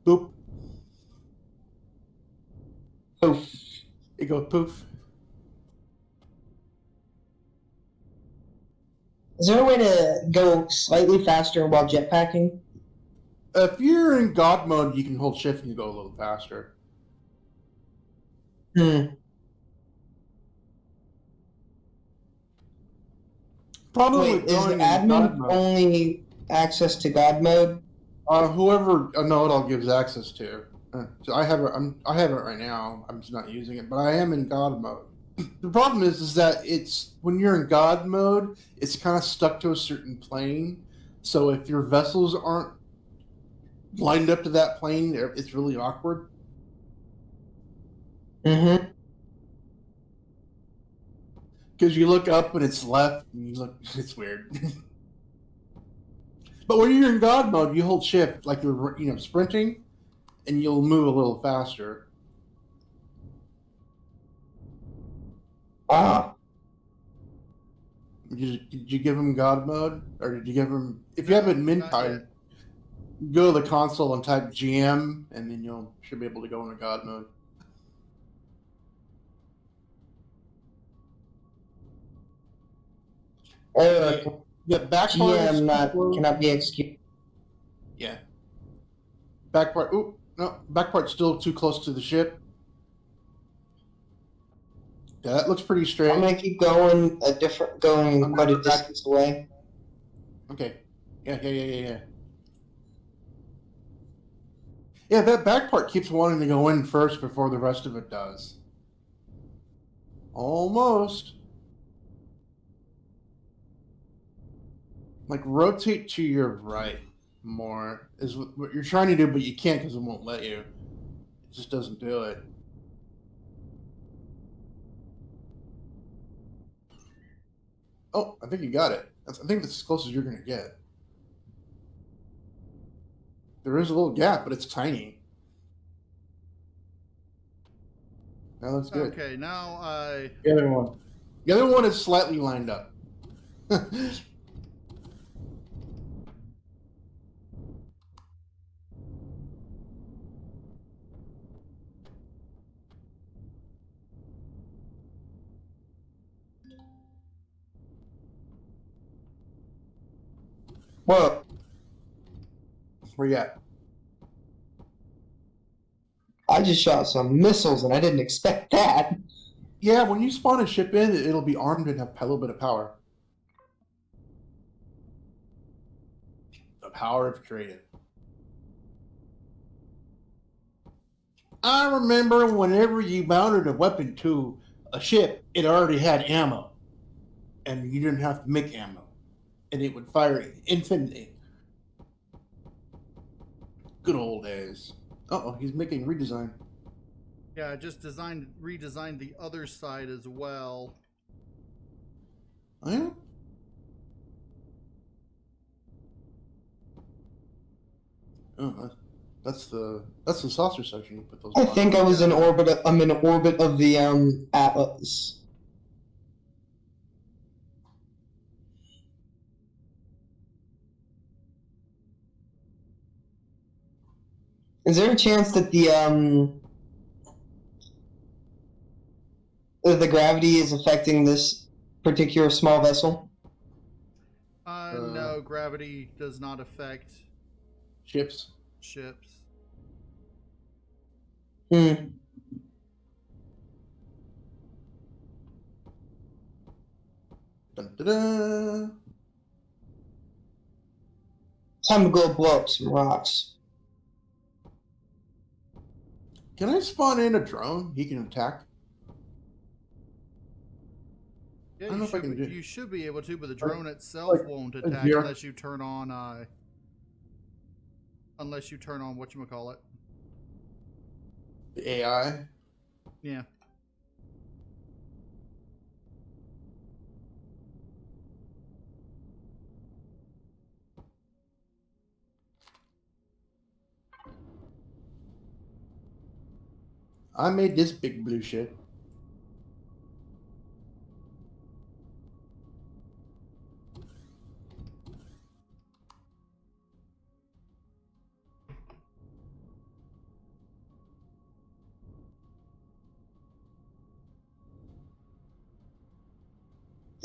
Boop. Poof. It goes poof. Is there a way to go slightly faster while jetpacking? If you're in God mode, you can hold shift and you go a little faster. Problem Wait, with is the going in God admin mode, only access to God mode? whoever a know-it-all gives access to. So I have it right now. I'm just not using it, but I am in God mode. The problem is that it's when you're in God mode, it's kind of stuck to a certain plane. So if your vessels aren't lined up to that plane, it's really awkward. Mm-hmm. Because you look up and it's left, and you look, it's weird. But when you're in God mode, you hold shift like you're sprinting, and you'll move a little faster. Ah. Did you give him God mode, or did you give him? If you have it min type, go to the console and type GM, and then you should be able to go into God mode. Yeah, back part is cannot be executed. Yeah. Back part. Oop, no, back part's still too close to the ship. Yeah, that looks pretty straight. I'm gonna keep going quite a distance away. Okay. Yeah. Yeah, that back part keeps wanting to go in first before the rest of it does. Almost. Like, rotate to your right more is what you're trying to do, but you can't because it won't let you. It just doesn't do it. Oh, I think you got it. I think that's as close as you're going to get. There is a little gap, but it's tiny. Now that's good. Okay, now I... The other one. The other one is slightly lined up. Whoa. Where you at? I just shot some missiles and I didn't expect that. Yeah, when you spawn a ship in, it'll be armed and have a little bit of power. The power of creative. I remember whenever you mounted a weapon to a ship, it already had ammo. And you didn't have to make ammo. And it would fire infinitely. Good old days. Uh-oh, he's making redesign. Yeah, I just redesigned the other side as well. Oh, yeah? Oh, that's the saucer section. You put those. I think I was in orbit. I'm in orbit of the Atlas. Is there a chance that the gravity is affecting this particular small vessel? No, gravity does not affect ships. Hmm. Dun-da-da. Time to go blow up some rocks. Can I spawn in a drone? He can attack. Yeah, you should be able to, but the drone itself won't attack unless you turn on whatchamacallit. The AI? Yeah. I made this big blue ship.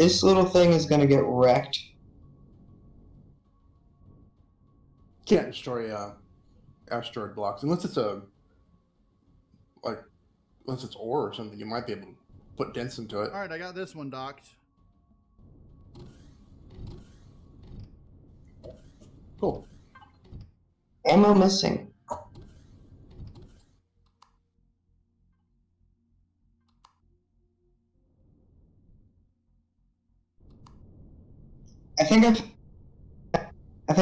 This little thing is gonna get wrecked. Can't destroy asteroid blocks unless it's unless it's ore or something. You might be able to put dents into it. All right, I got this one docked. Cool. Ammo missing. I think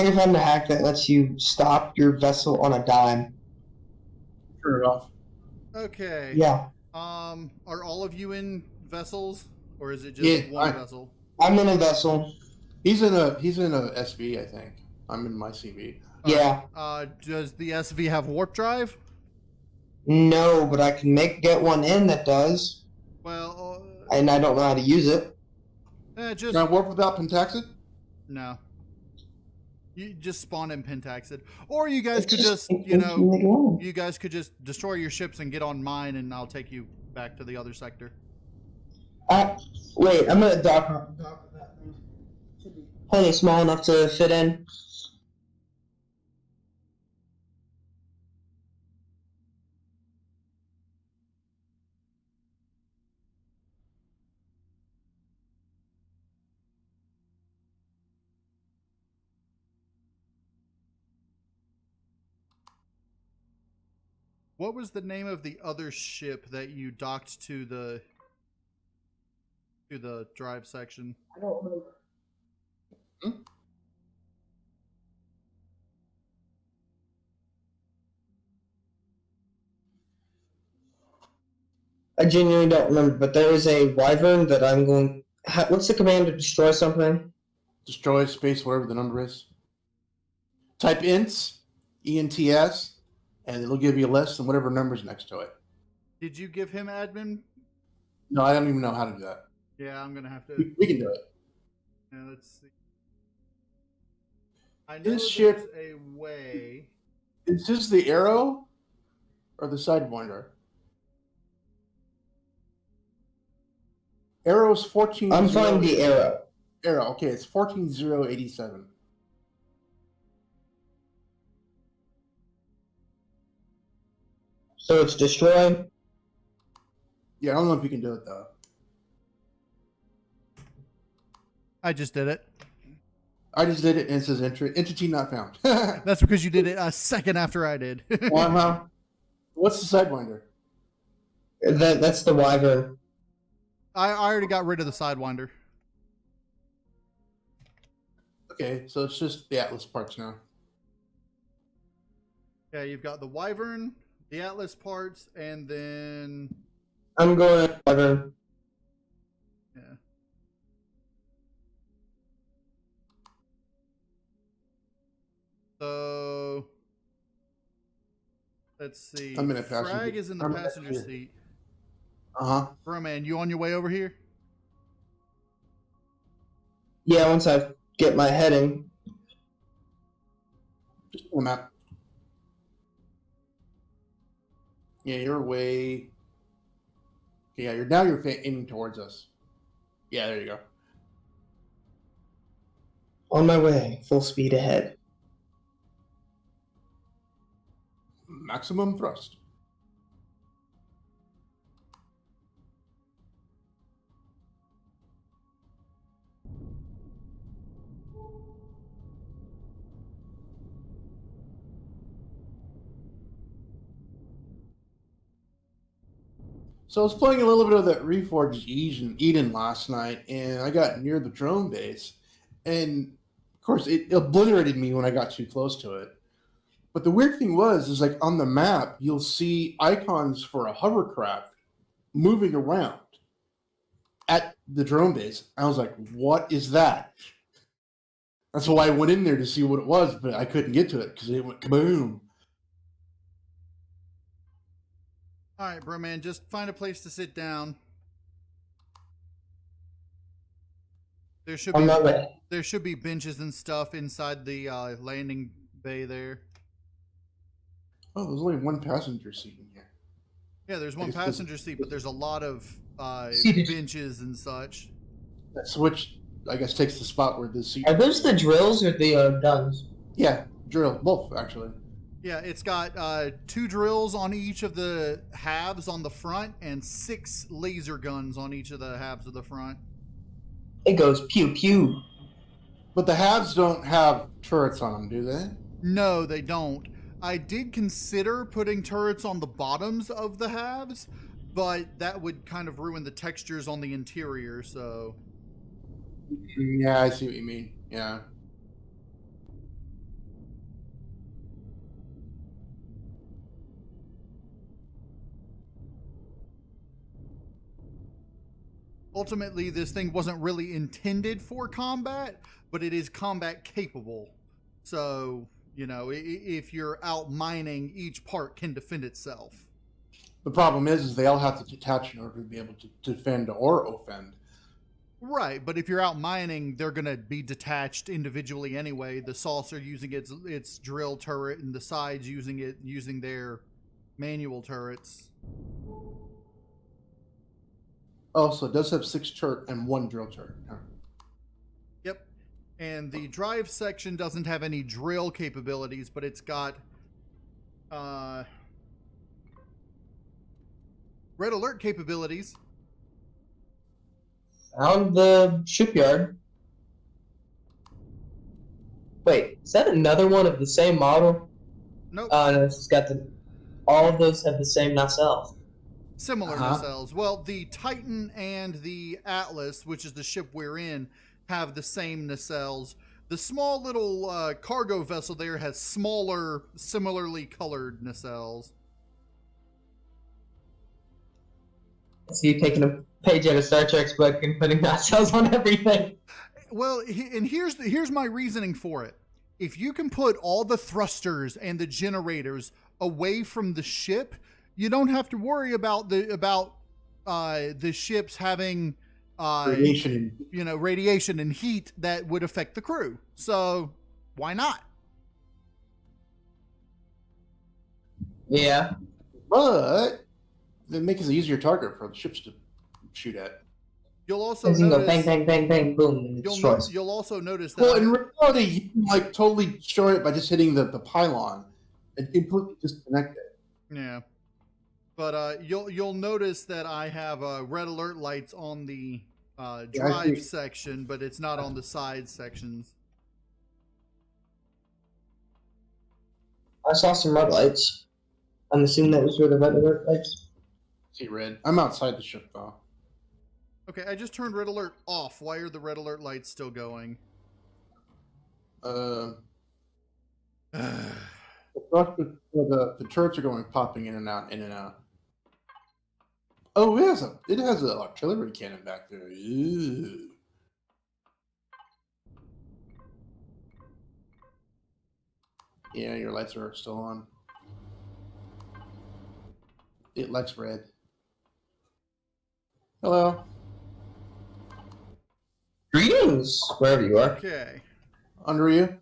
I found a hack that lets you stop your vessel on a dime. Turn it off. Okay. Yeah. Are all of you in vessels, or is it just one vessel? I'm in a vessel. He's in a SV, I think. I'm in my CV. Yeah. Does the SV have warp drive? No, but I can get one in that does. Well, and I don't know how to use it. Just can I warp without Pentaxid? No. You just spawn in Pentaxid, or you guys could just, you guys could just destroy your ships and get on mine, and I'll take you back to the other sector. Wait, I'm gonna dock with that thing. Should be plenty small enough to fit in. What was the name of the other ship that you docked to the drive section? I don't remember. I genuinely don't remember, but there is a wyvern that I'm going. What's the command to destroy something? Destroy space, whatever the number is. Type ints, ENTS, and it'll give you a list and whatever number's next to it. Did you give him admin? No, I don't even know how to do that. Yeah, I'm gonna have to. We can do it. Yeah, let's see. I know This ship a way. Is this the arrow or the sidewinder? Arrow's 14. I'm finding the arrow. Arrow, okay, it's 14.087. So it's destroy. Yeah, I don't know if you can do it though. I just did it. I just did it and it says entity not found. That's because you did it a second after I did. Uh-huh. What's the sidewinder? That's the wyvern. I already got rid of the sidewinder. Okay, so it's just the Atlas parts now. Yeah, you've got the wyvern, the Atlas parts, and then I'm going wyvern. yeah. So let's see. I'm in a passenger. Frag is in the passenger seat. Uh-huh. Bro, man, you on your way over here? Yeah, once I get my heading. Just pull a map. Yeah, you're way. Yeah, you're aiming towards us. Yeah, there you go. On my way, full speed ahead. Maximum thrust. So I was playing a little bit of that Reforged Eden last night, and I got near the drone base, and of course it obliterated me when I got too close to it. But the weird thing is like on the map, you'll see icons for a hovercraft moving around at the drone base. I was like, what is that? That's why I went in there to see what it was, but I couldn't get to it because it went kaboom. All right, bro, man, just find a place to sit down. There should be benches and stuff inside the landing bay there. Oh, there's only one passenger seat in here. Yeah, there's one passenger seat, but there's a lot of benches and such. That switch, I guess, takes the spot where the seat. Are those the drills or the guns? Yeah, drill both actually. Yeah, it's got 2 drills on each of the halves on the front and 6 laser guns on each of the halves of the front. It goes pew pew. But the halves don't have turrets on them, do they? No, they don't. I did consider putting turrets on the bottoms of the halves, but that would kind of ruin the textures on the interior, so... Yeah, I see what you mean. Yeah. Ultimately, this thing wasn't really intended for combat, but it is combat capable. So, you know, if you're out mining, each part can defend itself. The problem is they all have to detach in order to be able to defend or offend. Right, but if you're out mining, they're going to be detached individually anyway. The saucer using its drill turret, and the sides using their manual turrets. Oh, so it does have 6 turret and 1 drill turret. Huh. Yep. And the drive section doesn't have any drill capabilities, but it's got red alert capabilities. Found the shipyard. Wait, is that another one of the same model? Nope. No, it's got all of those have the same nacelles. Similar nacelles. Well, the Titan and the Atlas, which is the ship we're in, have the same nacelles. The small little cargo vessel there has smaller, similarly colored nacelles. So you're taking a page out of Star Trek's book and putting nacelles on everything. Well, and here's my reasoning for it. If you can put all the thrusters and the generators away from the ship, you don't have to worry about the ships having radiation and heat that would affect the crew. So why not? Yeah. But it makes it an easier target for the ships to shoot at. You'll also You notice, go bang, bang, bang, bang, boom, and it destroys. You'll also notice that. Well, in reality, you can like totally destroy it by just hitting the pylon and completely disconnect it. Yeah, but you'll notice that I have red alert lights on the drive section, but it's not on the side sections. I saw some red lights. I'm assuming that was where the red alert lights. See red. I'm outside the ship though. Okay, I just turned red alert off. Why are the red alert lights still going? The turrets are going popping in and out, in and out. Oh, it has an artillery cannon back there. Ew. Yeah, your lights are still on. It likes red. Hello. Greetings, wherever you are. Okay. Under you?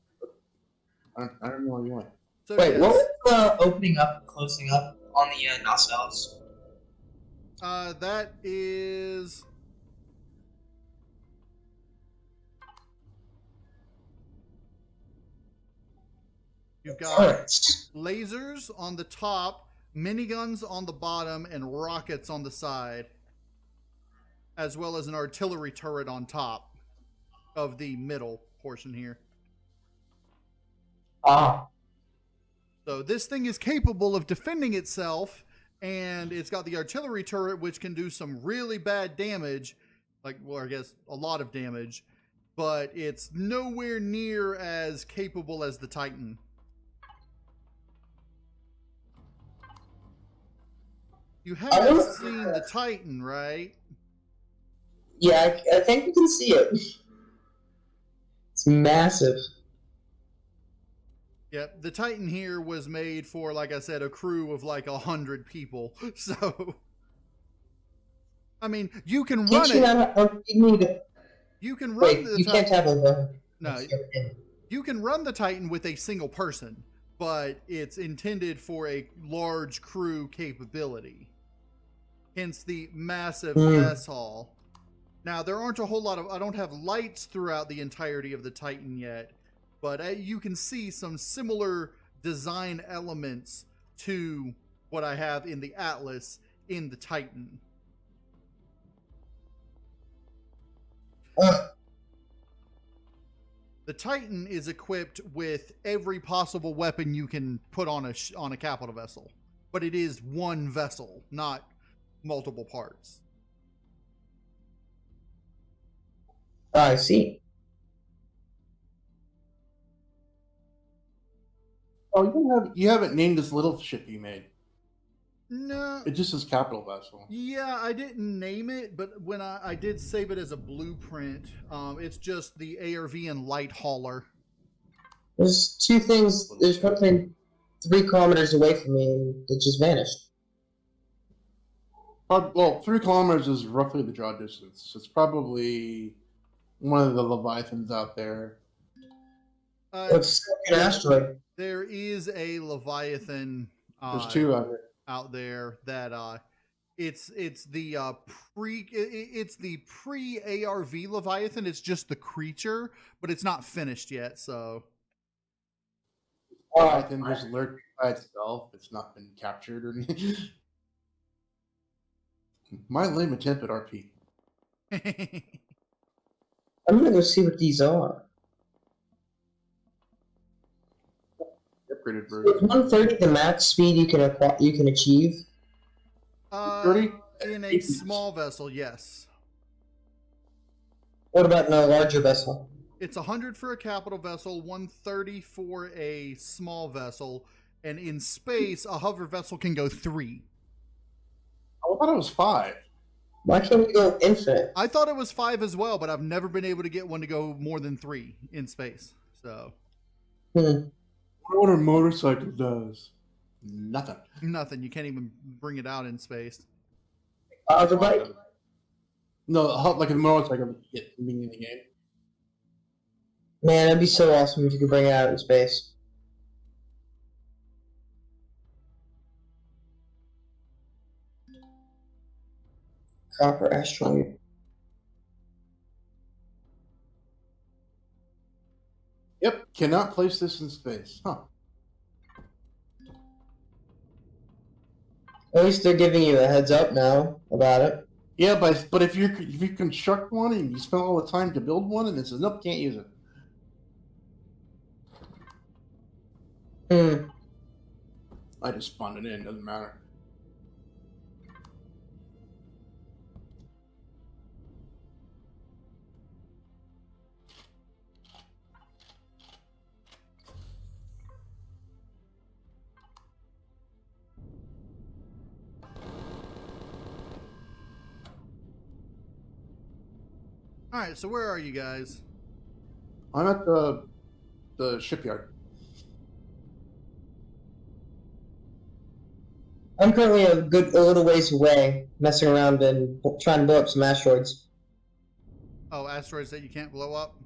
I don't know where you went. So wait, what was opening up and closing up on the nacelles? That is... You've got lasers on the top, miniguns on the bottom, and rockets on the side, as well as an artillery turret on top of the middle portion here. Ah. So this thing is capable of defending itself, and it's got the artillery turret, which can do some really bad damage, like, well, I guess a lot of damage, but it's nowhere near as capable as the Titan. You haven't seen the Titan, right? Yeah, I think we can see it. It's massive. Yep, the Titan here was made for, like I said, a crew of like 100 people. So, I mean, you can run it. You can run the Titan. You can't have a... No, you can run the Titan with a single person, but it's intended for a large crew capability. Hence the massive mess hall. Now, there aren't a whole lot of... I don't have lights throughout the entirety of the Titan yet, but you can see some similar design elements to what I have in the Atlas in the Titan. The Titan is equipped with every possible weapon you can put on a capital vessel, but it is one vessel, not multiple parts. I see. Oh, you haven't named this little ship you made. No. It just says capital vessel. Yeah, I didn't name it, but when I did save it as a blueprint, it's just the ARV and light hauler. There's two things. There's one thing 3 kilometers away from me, and it just vanished. Well, 3 kilometers is roughly the draw distance. It's probably one of the Leviathans out there. It's an asteroid. There is a Leviathan. There's 2 out there that it's the pre ARV Leviathan. It's just the creature, but it's not finished yet. So Leviathan just lurking by itself. It's not been captured or anything. My lame attempt at RP. I'm gonna go see what these are. Upgraded version. Is 130 the max speed you can achieve? 30? In a small vessel, yes. What about in a larger vessel? It's 100 for a capital vessel, 130 for a small vessel, and in space, a hover vessel can go 3. I thought it was 5. Why can't we go infinite? I thought it was 5 as well, but I've never been able to get one to go more than 3 in space. So, What a motorcycle does? Nothing. Nothing. You can't even bring it out in space. The bike? No, like a motorcycle at the beginning of the game. Man, that'd be so awesome if you could bring it out in space. Copper asteroid. Yep, cannot place this in space. Huh. At least they're giving you a heads up now about it. Yeah, but if you construct one and you spend all the time to build one and it says nope, can't use it. I just spawned it in, doesn't matter. All right, so where are you guys? I'm at the shipyard. I'm currently a little ways away, messing around and trying to blow up some asteroids. Oh, asteroids that you can't blow up?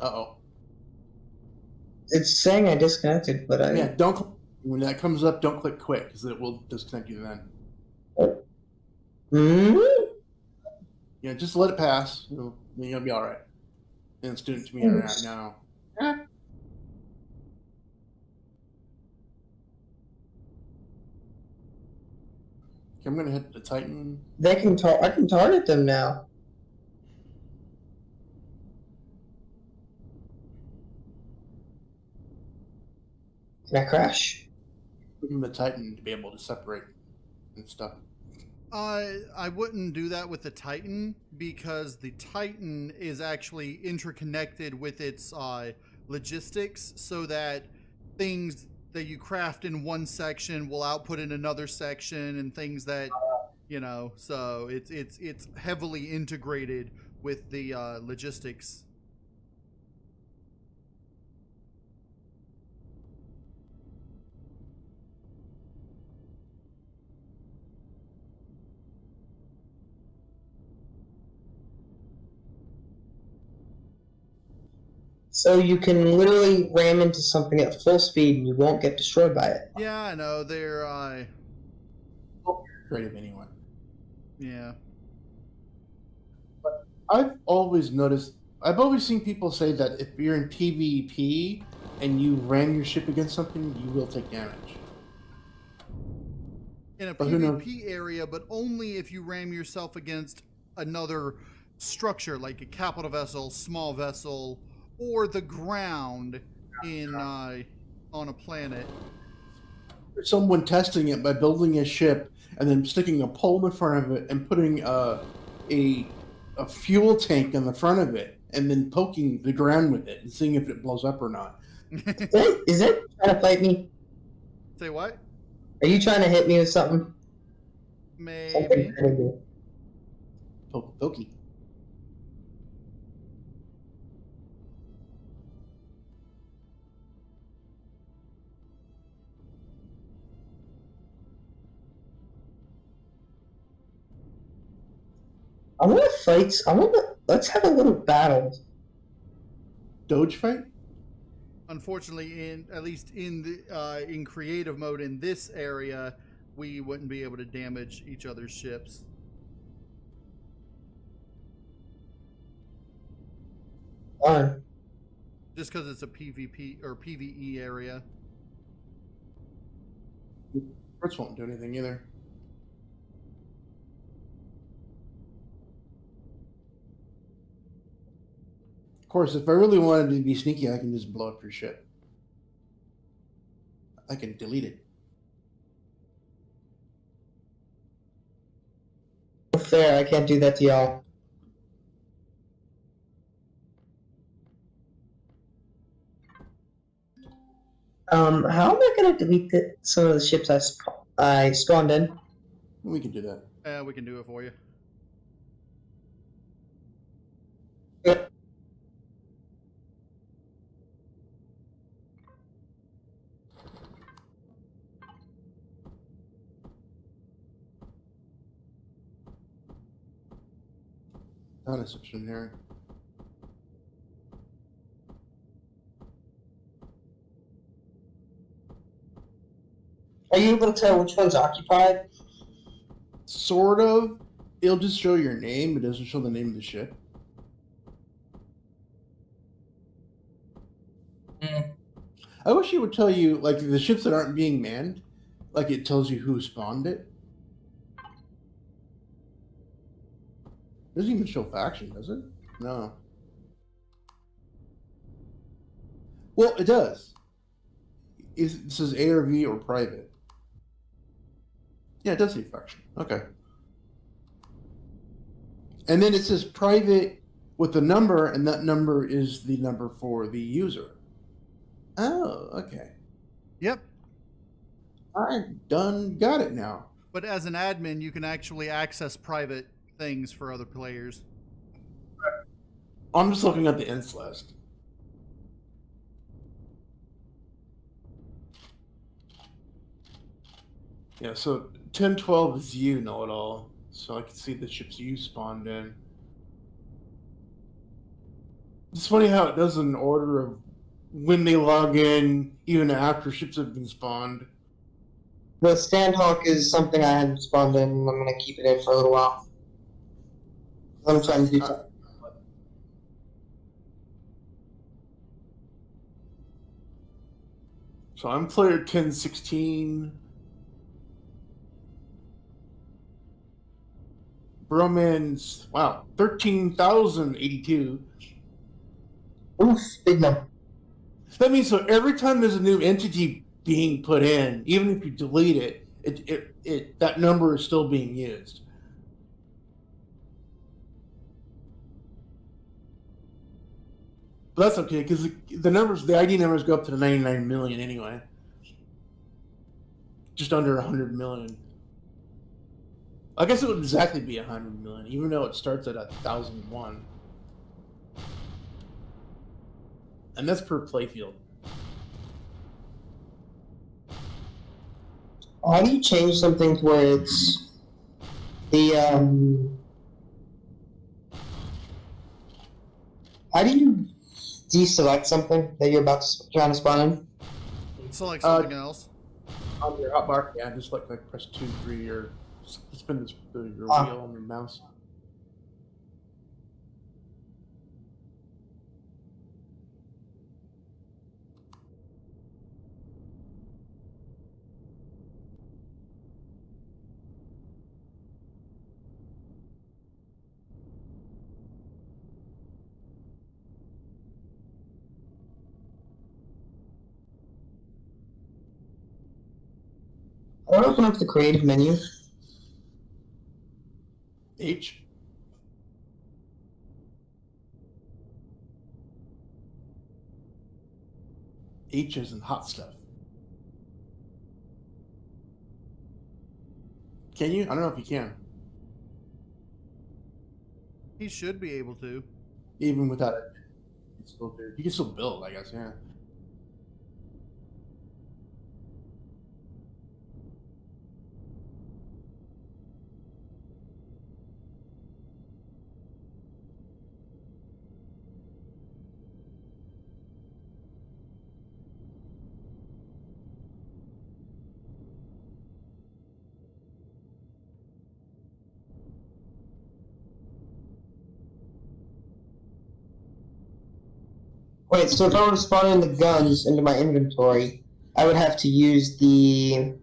Uh-oh. It's saying I disconnected, but I... Yeah, when that comes up, don't click quit, because it will disconnect you then. Yeah, just let it pass. You'll be all right. And student to me right now. Okay, I'm gonna hit the Titan. They can I can target them now. Can I crash? The Titan to be able to separate and stuff. I wouldn't do that with the Titan because the Titan is actually interconnected with its logistics, so that things that you craft in one section will output in another section, and things that so it's heavily integrated with the logistics. So you can literally ram into something at full speed and you won't get destroyed by it. Yeah, I know. They're creative anyway. Yeah. I've always seen people say that if you're in PvP and you ram your ship against something, you will take damage. In a But who knows? PvP area, but only if you ram yourself against another structure, like a capital vessel, small vessel, or the ground in on a planet. Someone testing it by building a ship and then sticking a pole in front of it and putting a fuel tank in the front of it and then poking the ground with it and seeing if it blows up or not. Is that trying to fight me? Say what? Are you trying to hit me with something? Maybe. Pokey. I want to fight. Let's have a little battle. Doge fight? Unfortunately, at least in the in creative mode in this area, we wouldn't be able to damage each other's ships. Fine. Just because it's a PvP or PvE area. Brits won't do anything either. Of course, if I really wanted to be sneaky, I can just blow up your ship. I can delete it. Fair, I can't do that to y'all. How am I gonna delete some of the ships I spawned in? We can do that. Yeah, we can do it for you. Not a subsidiary. Are you able to tell which one's occupied? Sort of. It'll just show your name. It doesn't show the name of the ship. I wish it would tell you, like, the ships that aren't being manned, like, it tells you who spawned it. It doesn't even show faction, does it? No. Well, it does. It says ARV or private. Yeah, it does say faction. Okay. And then it says private with the number, and that number is the number for the user. Oh, okay. Yep. I done got it now. But as an admin, you can actually access private things for other players. I'm just looking at the ins list. Yeah, so 1012 is you know it all. So I can see the ships you spawned in. It's funny how it does in order of when they log in, even after ships have been spawned. The Standhawk is something I hadn't spawned in, and I'm going to keep it in for a little while. I'm trying to do something. So I'm player 1016. Broman's, wow, 13,082. Oof, big number. That means so every time there's a new entity being put in, even if you delete it, that number is still being used. But that's okay because the ID numbers go up to the 99 million anyway. Just under 100 million. I guess it would exactly be 100 million, even though it starts at 1,001. And that's per playfield. How do you change something to where it's the how do you deselect something that you're about to trying to spawn in? Select something else. On your hotbar, yeah, just like press 2, 3, or Spin your wheel on the mouse. I don't open up the creative menu. H. H is in hot stuff. Can you? I don't know if you can. He should be able to. Even without it, you can still build, I guess. Yeah. Wait, so if I were to spawn in the guns into my inventory, I would have to use the...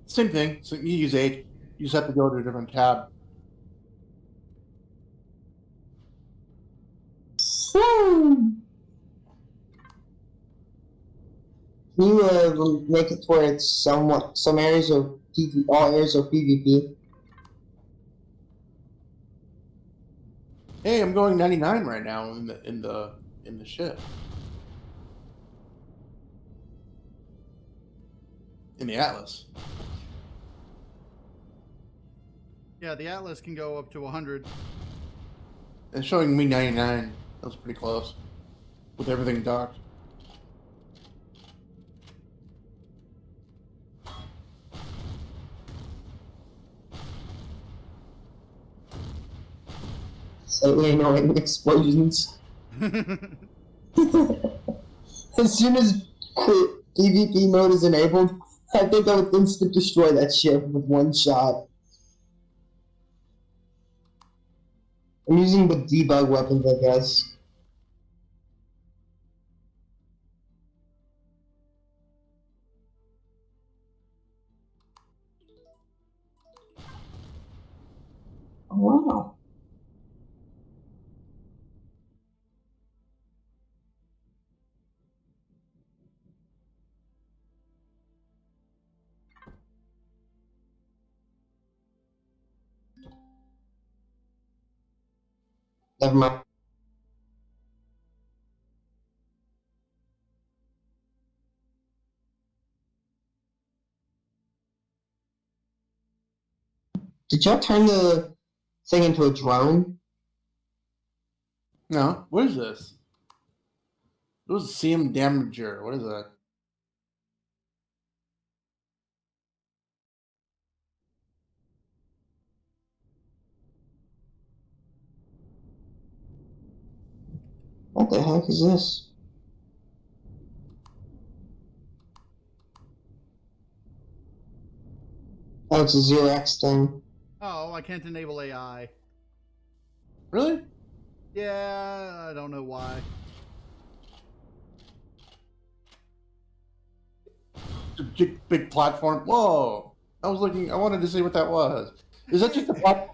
Same thing. So you use H. You just have to go to a different tab. Can you make it to where it's somewhat... Some areas are PvP, all areas are PvP? Hey, I'm going 99 right now in the ship. In the Atlas. Yeah, the Atlas can go up to 100. It's showing me 99. That was pretty close. With everything docked. Slightly annoying explosions. As soon as PvP mode is enabled, I think I would instant destroy that ship with one shot. I'm using the debug weapons, I guess. Oh, wow. Never mind. Did y'all turn the thing into a drone? No. What is this? It was a CM Damager. What is that? What the heck is this? Oh, it's a 0x thing. Oh, I can't enable AI. Really? Yeah, I don't know why. It's a big platform. Whoa! I wanted to see what that was. Is that just a platform?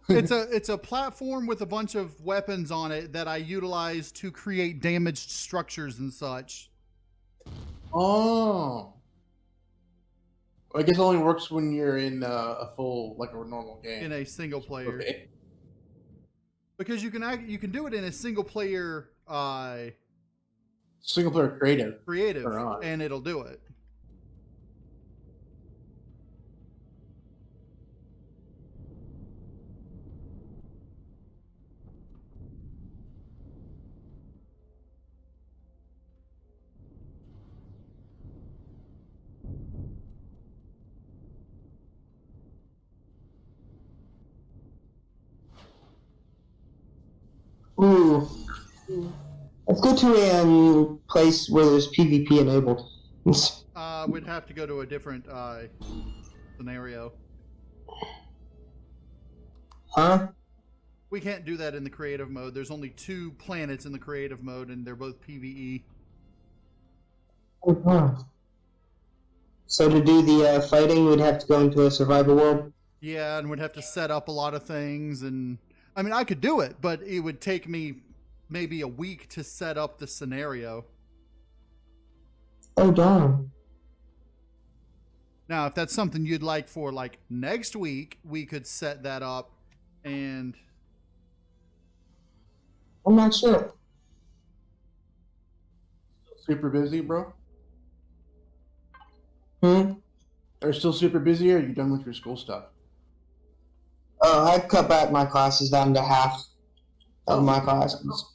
It's a platform with a bunch of weapons on it that I utilize to create damaged structures and such. Oh. I guess it only works when you're in a full, like a normal game. In a single player. Okay. Because you can do it in a single player Single player creative. and it'll do it. Ooh. Let's go to a place where there's PvP enabled. We'd have to go to a different scenario. Huh? We can't do that in the creative mode. There's only 2 planets in the creative mode, and they're both PvE. Uh-huh. So to do the fighting, we'd have to go into a survival world? Yeah, and we'd have to set up a lot of things, and I mean, I could do it, but it would take me maybe a week to set up the scenario. Oh, darn. Now, if that's something you'd like for like next week, we could set that up, and I'm not sure. Super busy, bro? Hmm? Are you still super busy, or are you done with your school stuff? I cut back my classes down to half of my classes.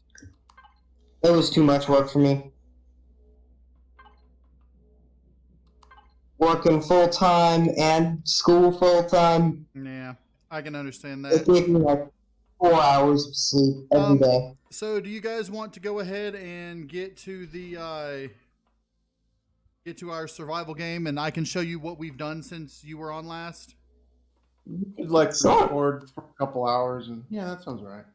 It was too much work for me. Working full-time and school full-time, yeah, I can understand it that. gave me like 4 hours of sleep every day. So, do you guys want to go ahead and get to the get to our survival game, and I can show you what we've done since you were on last? You could like Sure. record for a couple hours, and yeah, that sounds right.